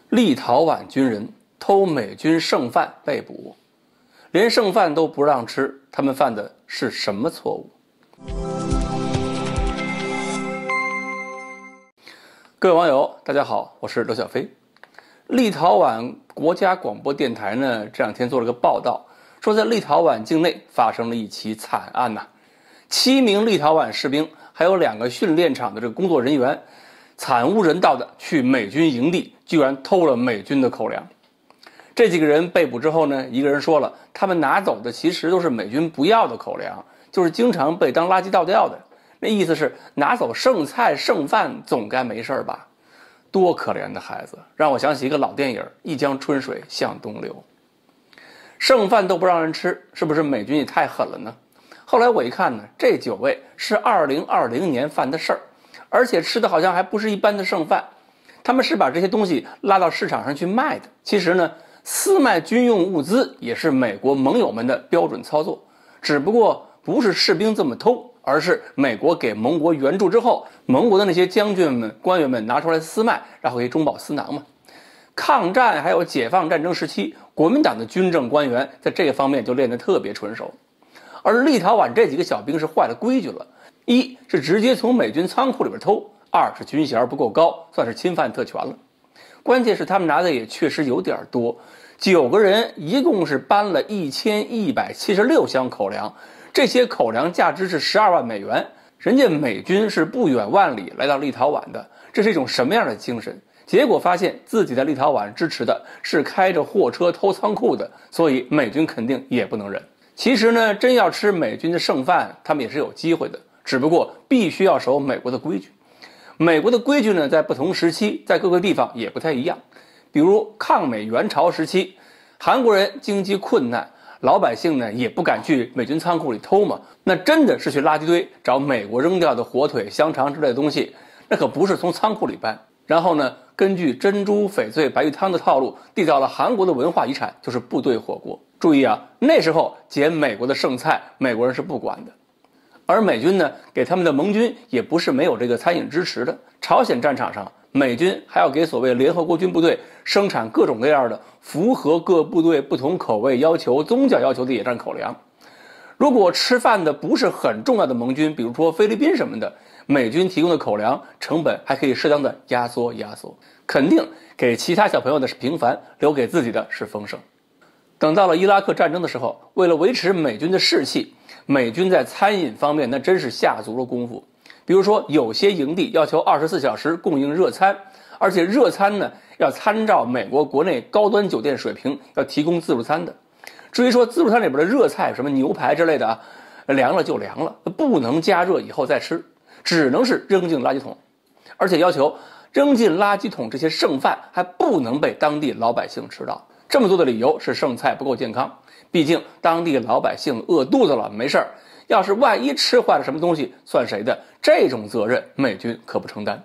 立陶宛军人偷美军剩饭被捕，连剩饭都不让吃，他们犯的是什么错误？各位网友，大家好，我是刘小飞。立陶宛国家广播电台呢，这两天做了个报道，说在立陶宛境内发生了一起惨案呐，7名立陶宛士兵还有2个训练场的这个工作人员，惨无人道的去美军营地，居然偷了美军的口粮。这几个人被捕之后呢，一个人说了，他们拿走的其实都是美军不要的口粮，就是经常被当垃圾倒掉的。那意思是拿走剩菜剩饭总该没事吧？多可怜的孩子，让我想起一个老电影《一江春水向东流》。剩饭都不让人吃，是不是美军也太狠了呢？后来我一看呢，这9位是2020年犯的事儿，而且吃的好像还不是一般的剩饭，他们是把这些东西拉到市场上去卖的。其实呢，私卖军用物资也是美国盟友们的标准操作，只不过不是士兵这么偷，而是美国给盟国援助之后，盟国的那些将军们官员们拿出来私卖，然后可以中饱私囊嘛。抗战还有解放战争时期，国民党的军政官员在这个方面就练得特别纯熟。而立陶宛这几个小兵是坏了规矩了，一是直接从美军仓库里边偷，二是军衔不够高，算是侵犯特权了。关键是他们拿的也确实有点多，9个人一共是搬了1176箱口粮，这些口粮价值是12万美元，人家美军是不远万里来到立陶宛的，这是一种什么样的精神？结果发现自己在立陶宛支持的是开着货车偷仓库的，所以美军肯定也不能忍。其实呢，真要吃美军的剩饭，他们也是有机会的，只不过必须要守美国的规矩。美国的规矩呢，在不同时期在各个地方也不太一样。比如抗美援朝时期，韩国人经济困难，老百姓呢也不敢去美军仓库里偷嘛，那真的是去垃圾堆找美国扔掉的火腿、香肠之类的东西，那可不是从仓库里搬。然后呢，根据珍珠翡翠白玉汤的套路，缔造了韩国的文化遗产，就是部队火锅。注意啊，那时候捡美国的剩菜，美国人是不管的。而美军呢，给他们的盟军也不是没有这个餐饮支持的。朝鲜战场上，美军还要给所谓联合国军部队生产各种各样的符合各部队不同口味要求、宗教要求的野战口粮。如果吃饭的不是很重要的盟军，比如说菲律宾什么的，美军提供的口粮成本还可以适当的压缩，肯定给其他小朋友的是平凡，留给自己的是丰盛。等到了伊拉克战争的时候，为了维持美军的士气，美军在餐饮方面那真是下足了功夫。比如说有些营地要求24小时供应热餐，而且热餐呢要参照美国国内高端酒店水平，要提供自助餐的。至于说自助餐里边的热菜，什么牛排之类的啊，凉了就凉了，不能加热以后再吃，只能是扔进垃圾桶。而且要求扔进垃圾桶这些剩饭还不能被当地老百姓吃到。这么做的理由是剩菜不够健康，毕竟当地老百姓饿肚子了没事儿，要是万一吃坏了什么东西算谁的？这种责任美军可不承担。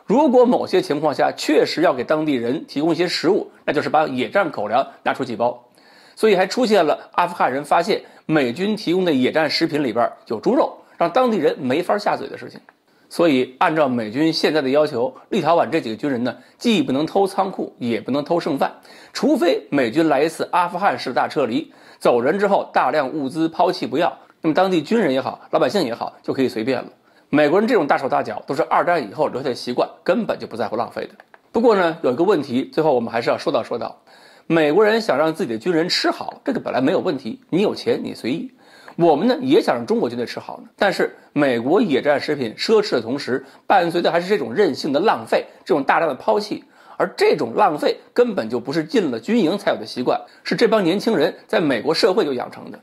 如果某些情况下确实要给当地人提供一些食物，那就是把野战口粮拿出几包。所以还出现了阿富汗人发现美军提供的野战食品里边有猪肉，让当地人没法下嘴的事情。所以按照美军现在的要求，立陶宛这几个军人呢，既不能偷仓库，也不能偷剩饭，除非美军来一次阿富汗式大撤离，走人之后大量物资抛弃不要，那么当地军人也好，老百姓也好，就可以随便了。美国人这种大手大脚都是2战以后留下的习惯，根本就不在乎浪费的。不过呢，有一个问题，最后我们还是要说到，美国人想让自己的军人吃好，这个本来没有问题，你有钱你随意。我们呢也想让中国军队吃好呢，但是美国野战食品奢侈的同时，伴随的还是这种任性的浪费，这种大量的抛弃。而这种浪费根本就不是进了军营才有的习惯，是这帮年轻人在美国社会就养成的。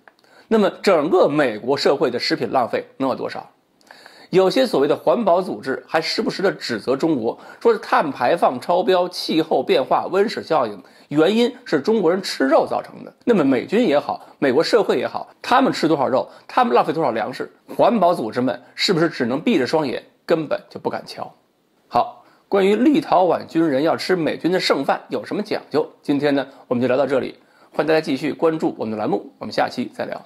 那么整个美国社会的食品浪费能有多少？有些所谓的环保组织还时不时的指责中国，说是碳排放超标、气候变化、温室效应，原因是中国人吃肉造成的。那么美军也好，美国社会也好，他们吃多少肉，他们浪费多少粮食，环保组织们是不是只能闭着双眼，根本就不敢瞧？好，关于立陶宛军人要吃美军的剩饭有什么讲究，今天呢我们就聊到这里，欢迎大家继续关注我们的栏目，我们下期再聊。